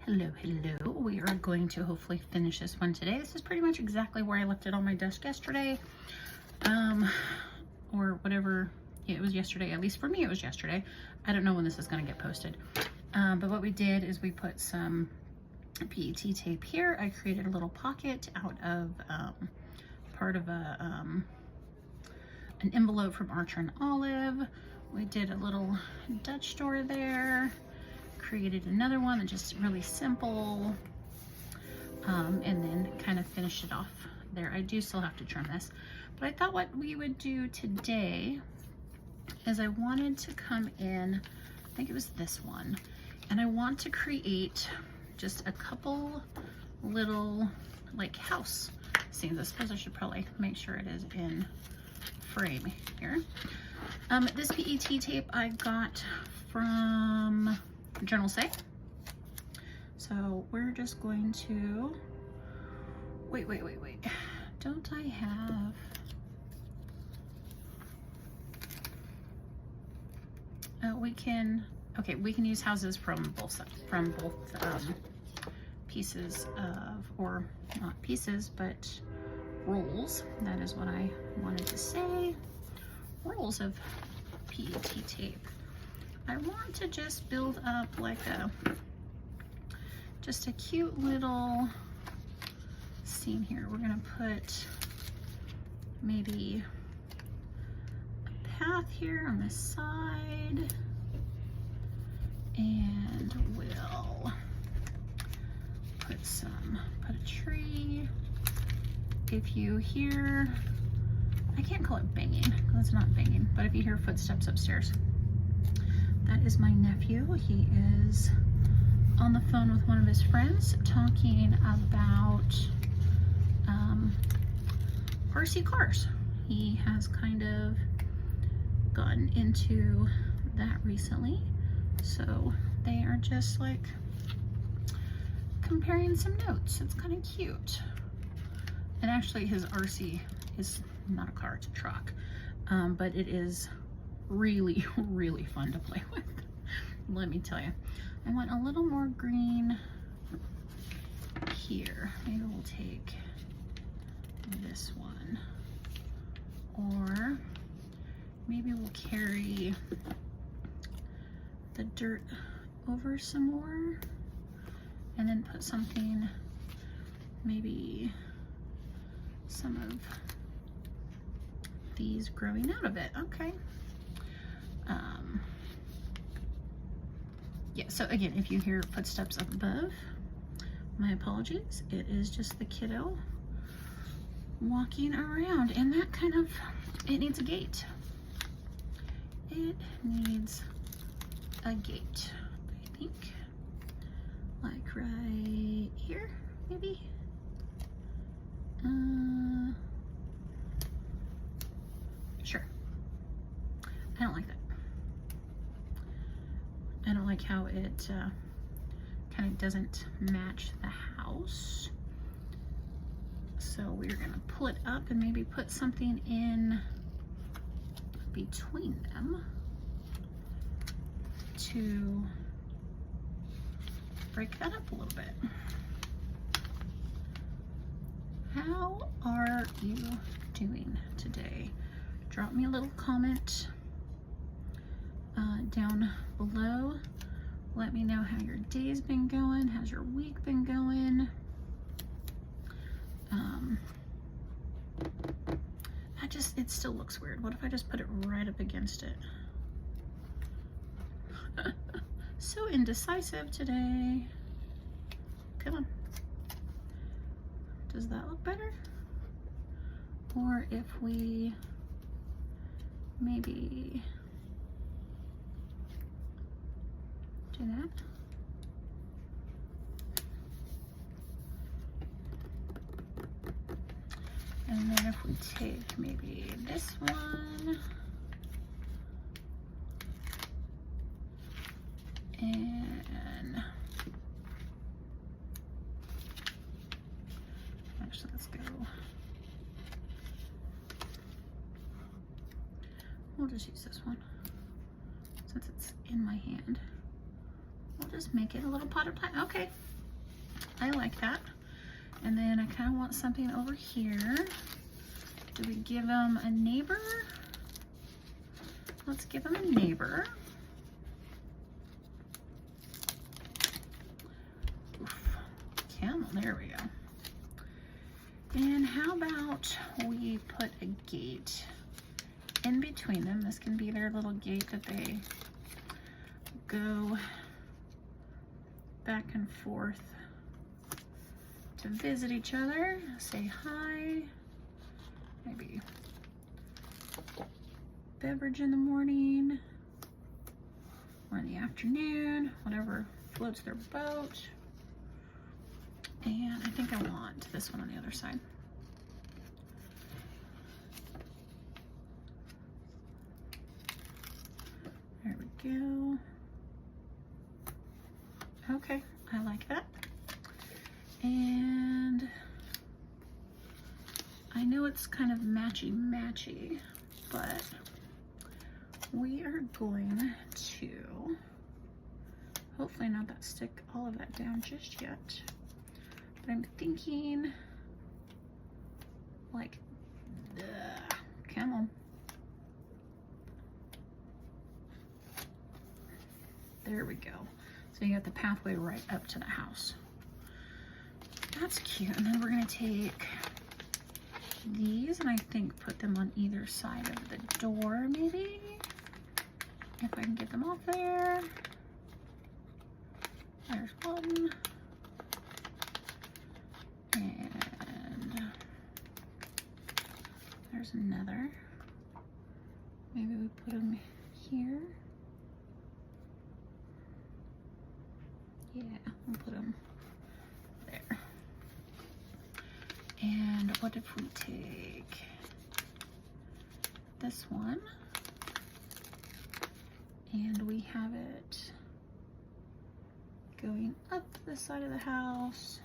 Hello, hello. We are going to hopefully finish this one today. This is pretty much exactly where I left it on my desk yesterday. Or whatever. Yeah, it was yesterday. At least for me, it was yesterday. I don't know when this is going to get posted. But what we did is we put some PET tape here. I created a little pocket out of part of an envelope from Archer and Olive. We did a little Dutch door there. Created another one that's just really simple, and then kind of finished it off there. I do still have to trim this, but I thought what we would do today is I wanted to come in, I think it was this one, and I want to create just a couple little like house scenes. I suppose I should probably make sure it is in frame here. This PET tape I got from Journal Say. So we're just going to wait. Don't I have we can use houses from both pieces of, or not pieces, but rolls. That is what I wanted to say. Rolls of PET tape. I want to just build up like just a cute little scene here. We're gonna put maybe a path here on this side, and we'll put a tree. If you hear, I can't call it banging because it's not banging, but if you hear footsteps upstairs, that is my nephew. He is on the phone with one of his friends talking about RC cars. He has kind of gotten into that recently. So they are just like comparing some notes. It's kind of cute. And actually his RC is not a car, it's a truck. But it is really, really fun to play with. Let me tell you. I want a little more green here. Maybe we'll take this one. Or maybe we'll carry the dirt over some more and then put something, maybe some of these growing out of it. Okay. Yeah, so again, if you hear footsteps up above, my apologies. It is just the kiddo walking around, and that kind of, it needs a gate. It needs a gate, I think. Like right here, maybe? Sure. I don't like that. I don't like how it kind of doesn't match the house. So we're gonna pull it up and maybe put something in between them to break that up a little bit. How are you doing today? Drop me a little comment down below. Let me know how your day's been going. How's your week been going? It still looks weird. What if I just put it right up against it? So indecisive today. Come on. Does that look better? Or if we maybe do that. And then if we take maybe this one and actually let's go, we'll just use this one since it's in my hand. We'll just make it a little potted plant. Okay, I like that. And then I kind of want something over here. Do we give them a neighbor? Let's give them a neighbor. Oof. Camel, there we go. And how about we put a gate in between them? This can be their little gate that they go back and forth to visit each other, say hi, maybe beverage in the morning or in the afternoon, whatever floats their boat. And I think I want this one on the other side. There we go. Okay, I like that. And I know it's kind of matchy-matchy, but we are going to hopefully not stick all of that down just yet. But I'm thinking like, come on. There we go. So you got the pathway right up to the house. That's cute. And then we're gonna take these and I think put them on either side of the door maybe. If I can get them off there. There's one. And there's another. Maybe we put them here. Yeah, we'll put them there. And what if we take this one and we have it going up the side of the house,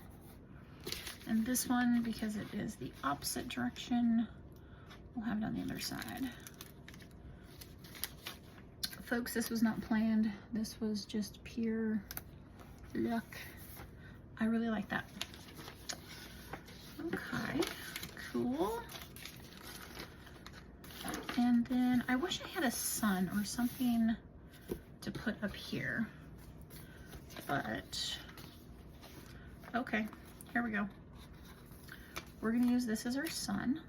and this one, because it is the opposite direction, we'll have it on the other side. Folks, this was not planned. This was just pure luck. I really like that. Okay, cool. And then I wish I had a sun or something to put up here, but okay, here we go. We're gonna use this as our sun.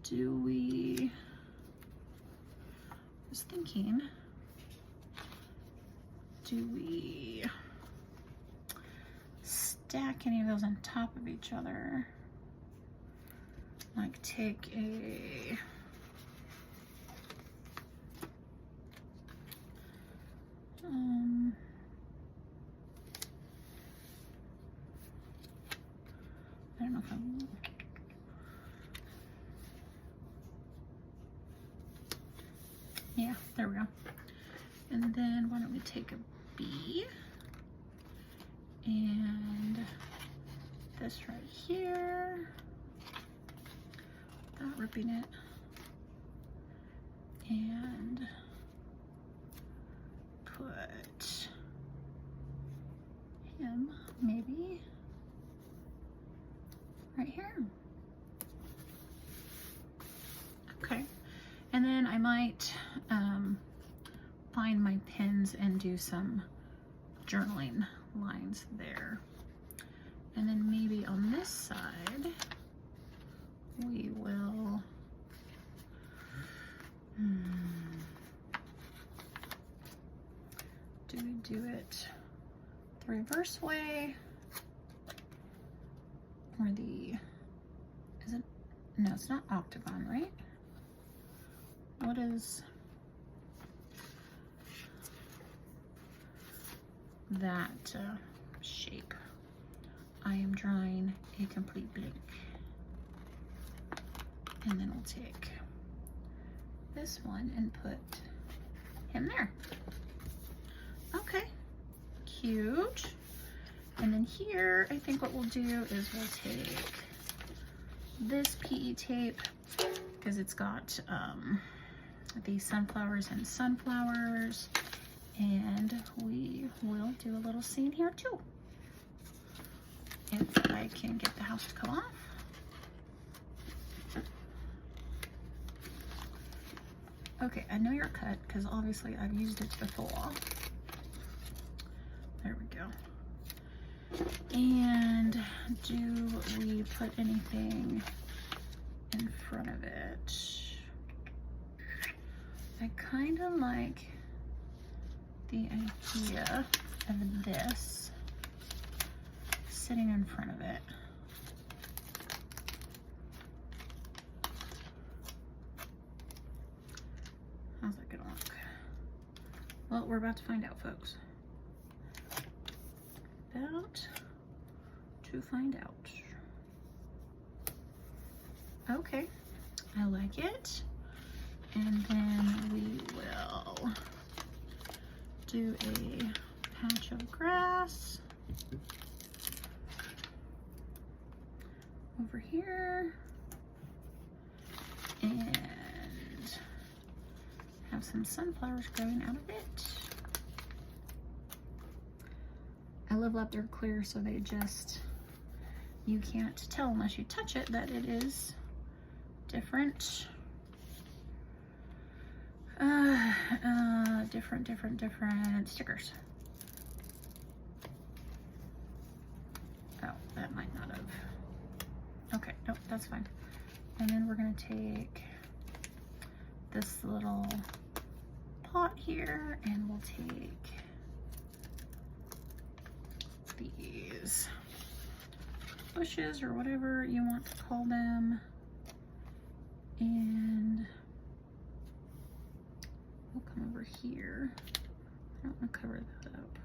I was thinking, do we stack any of those on top of each other? Like take a I don't know if I'm, yeah, there we go. And then why don't we take a B and this right here, without ripping it, and put him maybe right here. Okay, and then I might find my pins and do some journaling lines there. And then maybe on this side, we will do we do it the reverse way or the, is it, no, it's not octagon, right? What is that shape? I am drawing a complete blank. And then we'll take this one and put him there. Okay, cute. And then here, I think what we'll do is we'll take this PE tape because it's got the sunflowers and sunflowers, And we will do a little scene here too. If I can get the house to come off. Okay, I know you're cut because obviously I've used it before. There we go. And do we put anything in front of it? I kind of like the idea of this sitting in front of it. How's that gonna look? Well, we're about to find out, folks. About to find out. Okay, I like it. And then we will do a patch of grass over here and have some sunflowers growing out of it. I love Lapdare Clear, so they just, you can't tell unless you touch it that it is different. Different stickers. Oh, that might not have. Okay, nope, that's fine. And then we're gonna take this little pot here and we'll take these bushes or whatever you want to call them, and we'll come over here. I don't want to cover that up.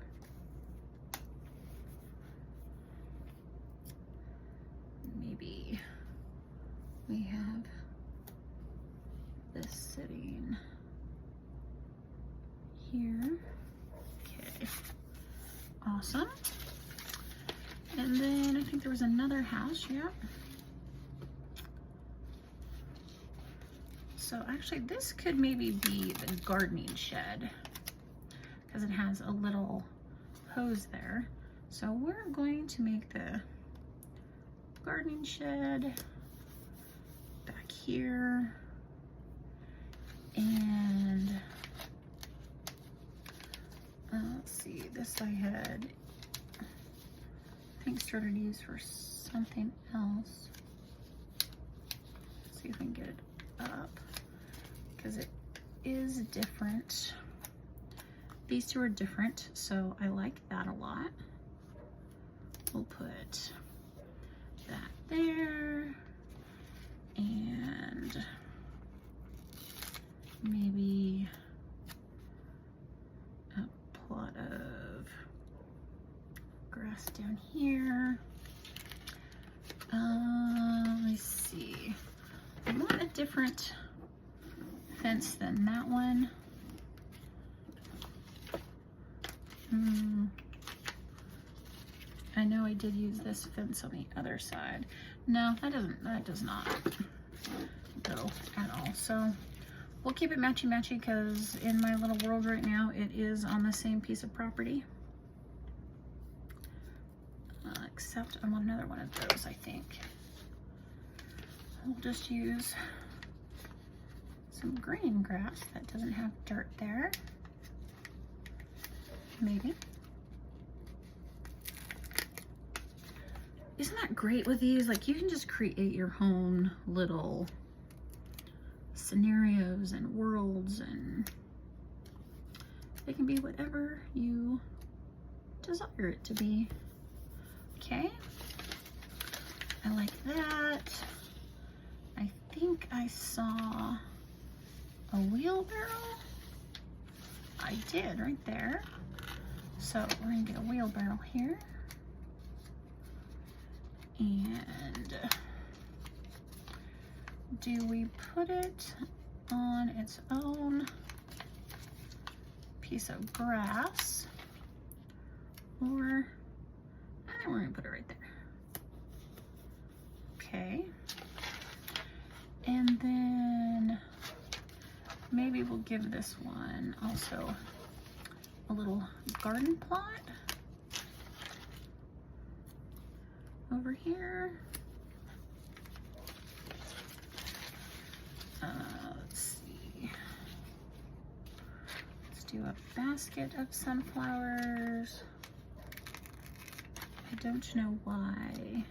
Maybe we have this sitting here. Okay, awesome. And then I think there was another house, yeah. So actually this could maybe be the gardening shed because it has a little hose there. So we're going to make the gardening shed back here. And let's see, this I had, I think, started to use for something else. Let's see if we can get it up because it is different. These two are different, so I like that a lot. We'll put that there and maybe a plot of grass down here. Let's see. I want a different fence than that one. I know I did use this fence on the other side. No, that does not go at all. So we'll keep it matchy-matchy because in my little world right now, it is on the same piece of property. Except I want another one of those, I think. We'll just use some green grass that doesn't have dirt there. Maybe. Isn't that great with these? Like, you can just create your own little scenarios and worlds, and it can be whatever you desire it to be. Okay, I like that. I think I saw a wheelbarrow. I did right there. So we're gonna get a wheelbarrow here. And do we put it on its own piece of grass, or I think we're gonna put it right there. Okay. And then maybe we'll give this one also a little garden plot over here. Let's see. Let's do a basket of sunflowers. I don't know why.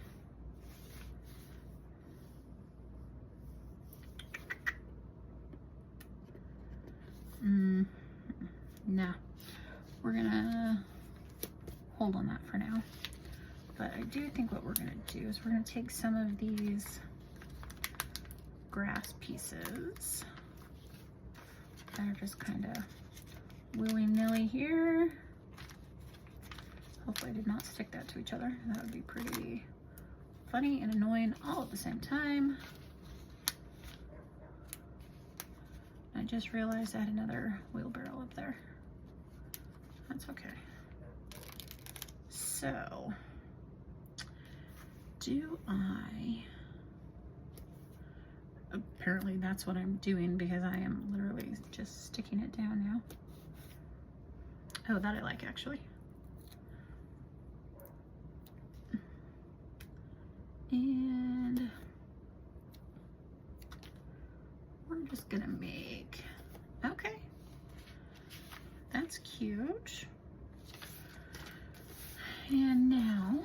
No, we're gonna hold on that for now. But I do think what we're gonna do is we're gonna take some of these grass pieces that are just kind of willy-nilly here. Hopefully I did not stick that to each other. That would be pretty funny and annoying all at the same time. I just realized I had another wheelbarrow up there. That's okay. So, apparently that's what I'm doing because I am literally just sticking it down now. Oh, that I like actually. And we're just gonna make, okay, that's cute. And now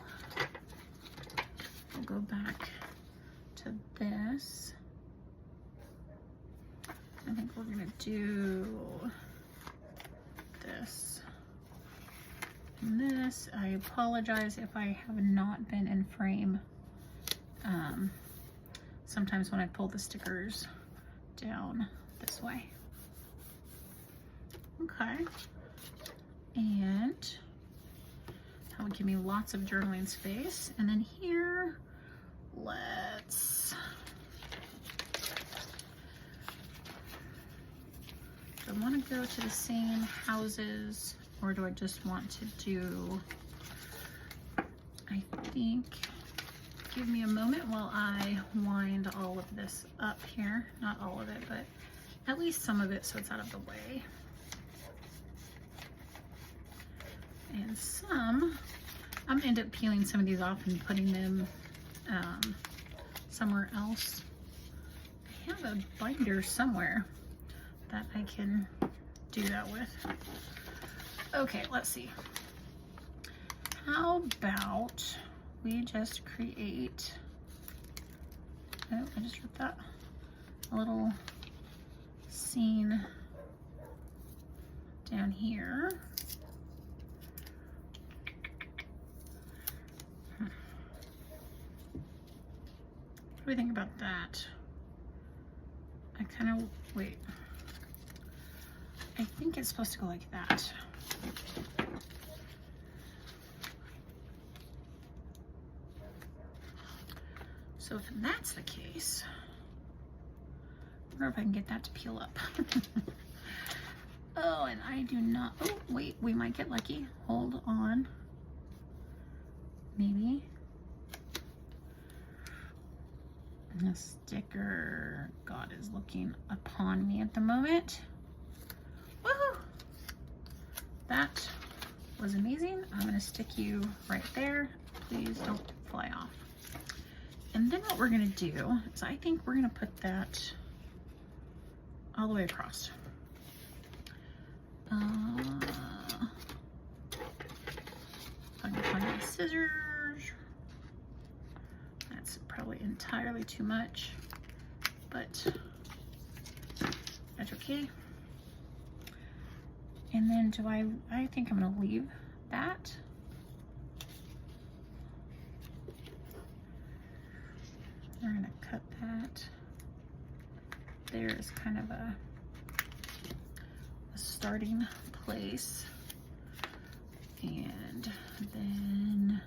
we'll go back to this. I think we're gonna do this and this. I apologize if I have not been in frame. Sometimes when I pull the stickers down this way. Okay. And that would give me lots of journaling space. And then here, let's, do I want to go to the same houses or do I just want to do, I think, give me a moment while I wind all of this up here. Not all of it, but at least some of it so it's out of the way. And some, I'm gonna end up peeling some of these off and putting them somewhere else. I have a binder somewhere that I can do that with. Okay, let's see. How about we just create, oh, I just ripped that, a little scene down here. What do we think about that? I kind of, wait. I think it's supposed to go like that. So if that's the case, I wonder if I can get that to peel up. Oh, and I do not, oh, wait, we might get lucky. Hold on. Maybe. The sticker god is looking upon me at the moment. Woohoo! That was amazing. I'm gonna stick you right there. Please don't fly off. And then what we're gonna do is I think we're gonna put that all the way across. I'm gonna find my scissors. That's probably entirely too much, but that's okay. And then I think I'm gonna leave that. We're gonna cut that. There is kind of a starting place. And then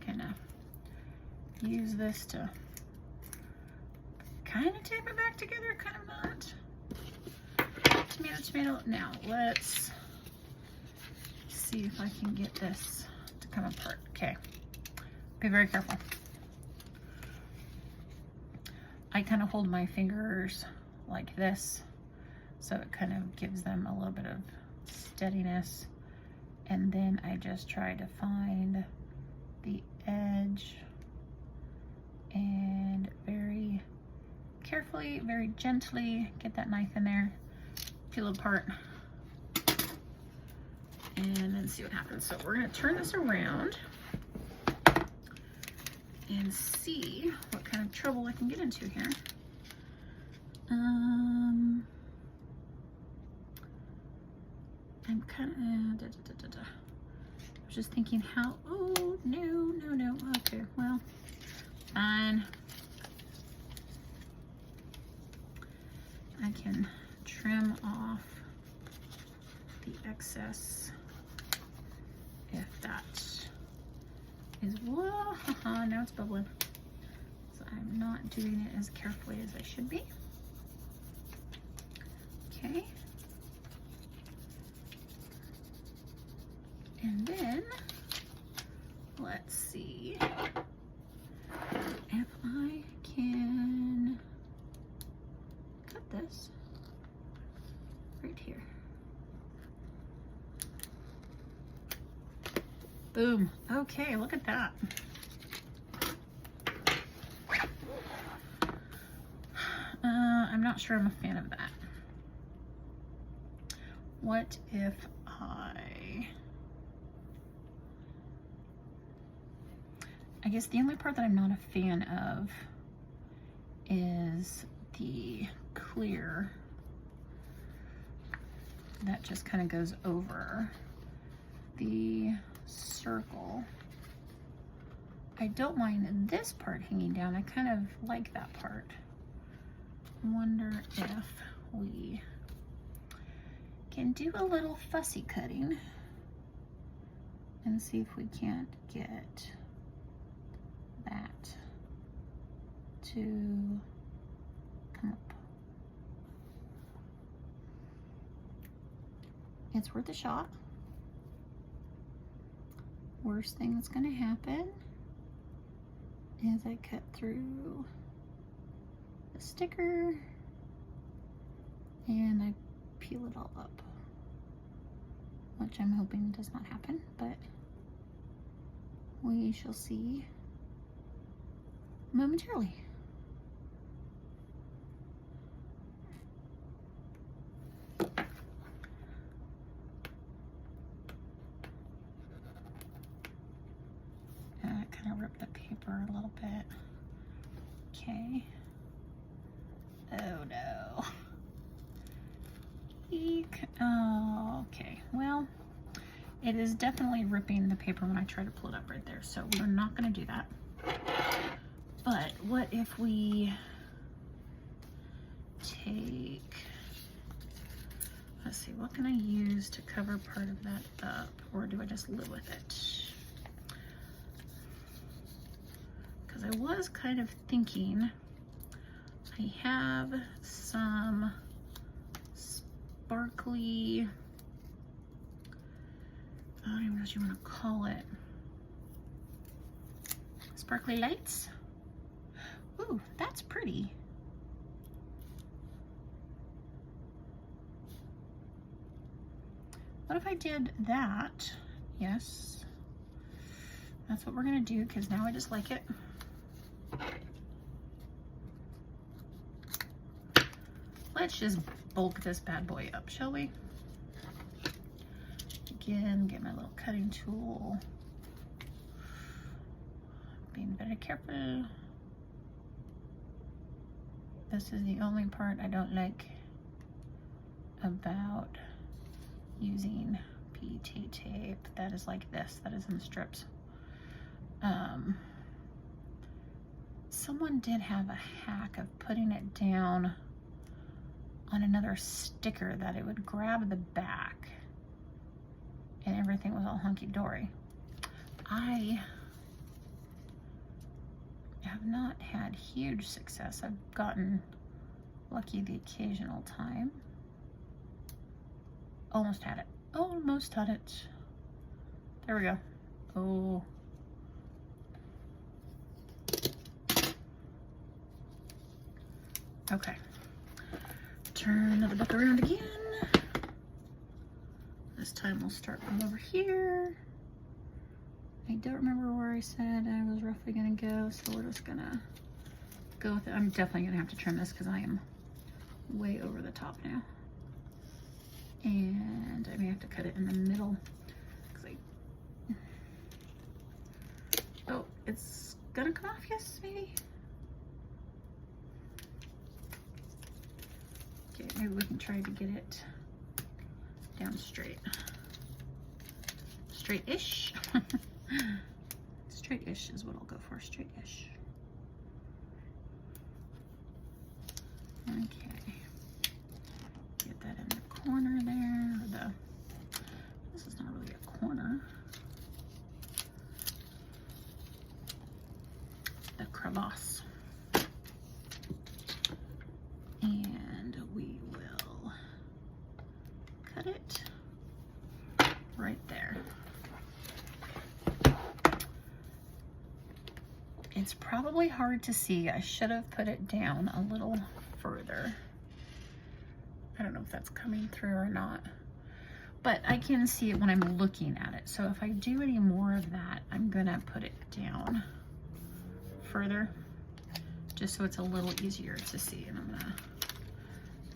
kind of use this to kind of tape it back together, kind of not. Tomato, tomato. Now let's see if I can get this to come apart. Okay, be very careful. I kind of hold my fingers like this, so it kind of gives them a little bit of steadiness. And then I just try to find the edge and very carefully, very gently get that knife in there, peel it apart, and then see what happens. So we're gonna turn this around and see what kind of trouble I can get into here. I'm kind of, I was just thinking how, oh, no, okay, well, fine. I can trim off the excess if that is, whoa, now it's bubbling. So I'm not doing it as carefully as I should be. Okay. And then, let's see if I can cut this right here. Boom. Okay, look at that. I'm not sure I'm a fan of that. What if I guess the only part that I'm not a fan of is the clear that just kind of goes over the circle. I don't mind this part hanging down. I kind of like that part. I wonder if we can do a little fussy cutting and see if we can't get that to come up. It's worth a shot. Worst thing that's going to happen is I cut through the sticker and I peel it all up, which I'm hoping does not happen, but we shall see momentarily. Kind of rip the paper a little bit. Okay. Oh no. Eek. Oh, okay. Well, it is definitely ripping the paper when I try to pull it up right there, so we're not going to do that. But what if we take, let's see, what can I use to cover part of that up, or do I just live with it? Because I was kind of thinking I have some sparkly, I don't even know what you want to call it, sparkly lights. Ooh, that's pretty. What if I did that? Yes, that's what we're gonna do, because now I just like it. Let's just bulk this bad boy up, shall we? Again, get my little cutting tool. Being very careful. This is the only part I don't like about using PET tape. That is like this, that is in strips. Someone did have a hack of putting it down on another sticker that it would grab the back and everything was all hunky-dory. I have not had huge success. I've gotten lucky the occasional time. Almost had it. Almost had it. There we go. Oh. Okay. Turn the book around again. This time we'll start from over here. I don't remember where I said I was roughly gonna go, so we're just gonna go with it. I'm definitely gonna have to trim this because I am way over the top now. And I may have to cut it in the middle. Oh, it's gonna come off, yes, maybe? Okay, maybe we can try to get it down straight. Straight-ish. Straight-ish is what I'll go for, straight-ish. Okay. Get that in the corner there, or this is not really a corner. The crevasse. And we will cut it right there. It's probably hard to see. I should have put it down a little further. I don't know if that's coming through or not, but I can see it when I'm looking at it. So if I do any more of that, I'm gonna put it down further, just so it's a little easier to see. And I'm gonna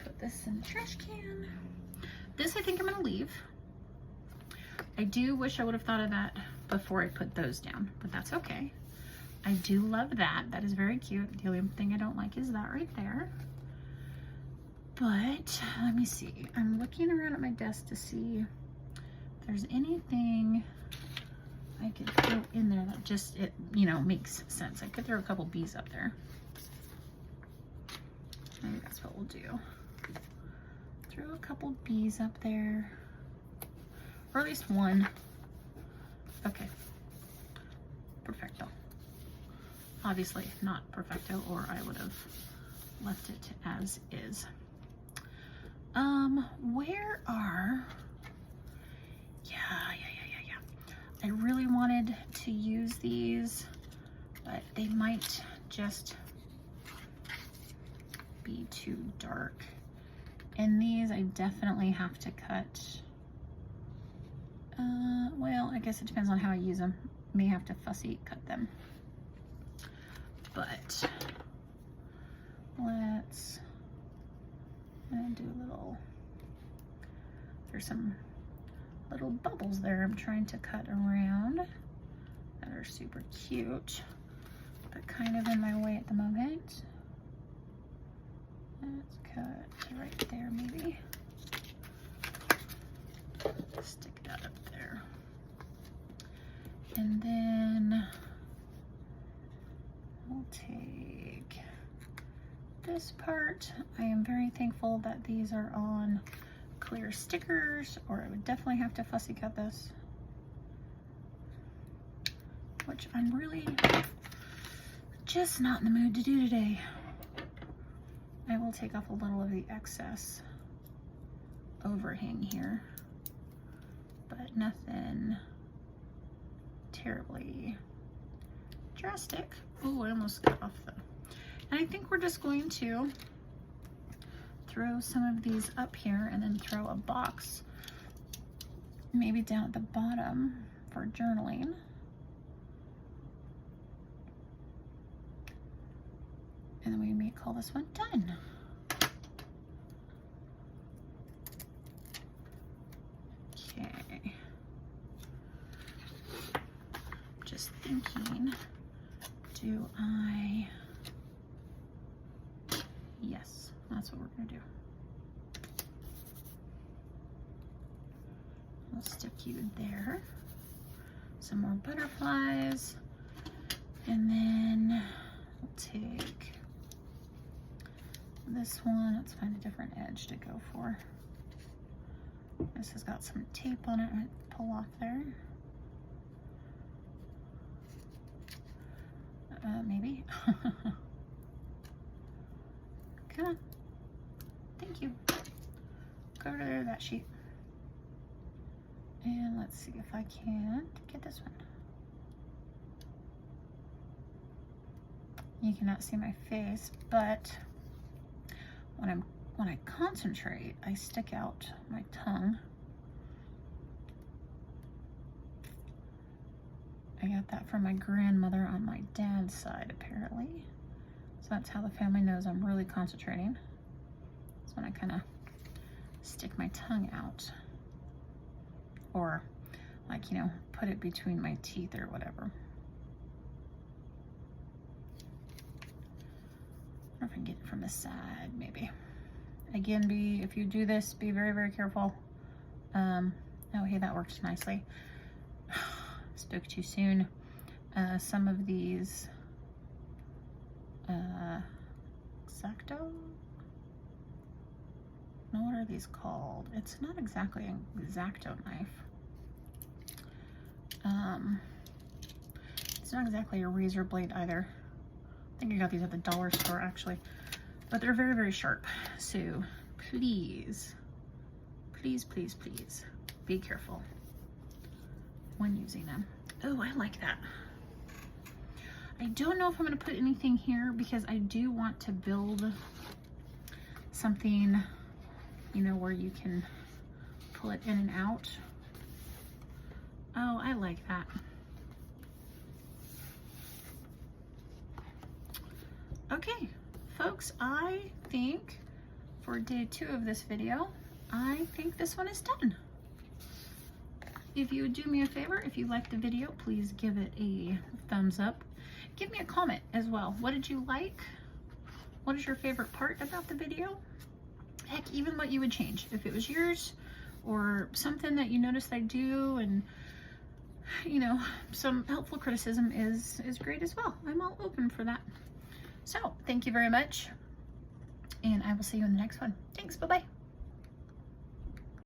put this in the trash can. This I think I'm gonna leave. I do wish I would have thought of that before I put those down, but that's okay. I do love that. That is very cute. The only thing I don't like is that right there. But let me see. I'm looking around at my desk to see if there's anything I could throw in there that just, you know, makes sense. I could throw a couple bees up there. Maybe that's what we'll do. Throw a couple bees up there. Or at least one. Okay. Perfecto. Obviously not perfecto, or I would have left it as is. Where are, yeah. I really wanted to use these, but they might just be too dark. And these I definitely have to cut. Well, I guess it depends on how I use them. May have to fussy cut them. But let's do a little, there's some little bubbles there I'm trying to cut around that are super cute, but kind of in my way at the moment. Let's cut right there maybe. Stick that up there. And then we'll take this part. I am very thankful that these are on clear stickers, or I would definitely have to fussy cut this, which I'm really just not in the mood to do today. I will take off a little of the excess overhang here, but nothing terribly drastic. Oh, I almost got off the, and I think we're just going to throw some of these up here and then throw a box maybe down at the bottom for journaling. And then we may call this one done. Okay. Just thinking, do I, yes, that's what we're gonna do. I'll stick you there. Some more butterflies. And then we'll take this one. Let's find a different edge to go for. This has got some tape on it. I might pull off there. Maybe. Come on. Thank you. Go over there, that sheet. And let's see if I can get this one. You cannot see my face, but when I concentrate, I stick out my tongue. I got that from my grandmother on my dad's side, apparently. So that's how the family knows I'm really concentrating. That's when I kind of stick my tongue out. Or, like, you know, put it between my teeth or whatever. I don't know if I can get it from the side, maybe. Again, if you do this, be very, very careful. Oh, hey, that worked nicely. Spoke too soon. Some of these X-Acto? No, what are these called? It's not exactly an X-Acto knife. It's not exactly a razor blade either. I think I got these at the dollar store actually, but they're very, very sharp. So please, please, please, please be careful when using them. Oh, I like that. I don't know if I'm going to put anything here because I do want to build something, you know, where you can pull it in and out. Oh, I like that. Okay, folks, I think for day 2 of this video, I think this one is done. If you would do me a favor, if you liked the video, please give it a thumbs up. Give me a comment as well. What did you like? What is your favorite part about the video? Heck, even what you would change. If it was yours or something that you noticed I do, and you know, some helpful criticism is great as well. I'm all open for that. So thank you very much, and I will see you in the next one. Thanks, bye-bye.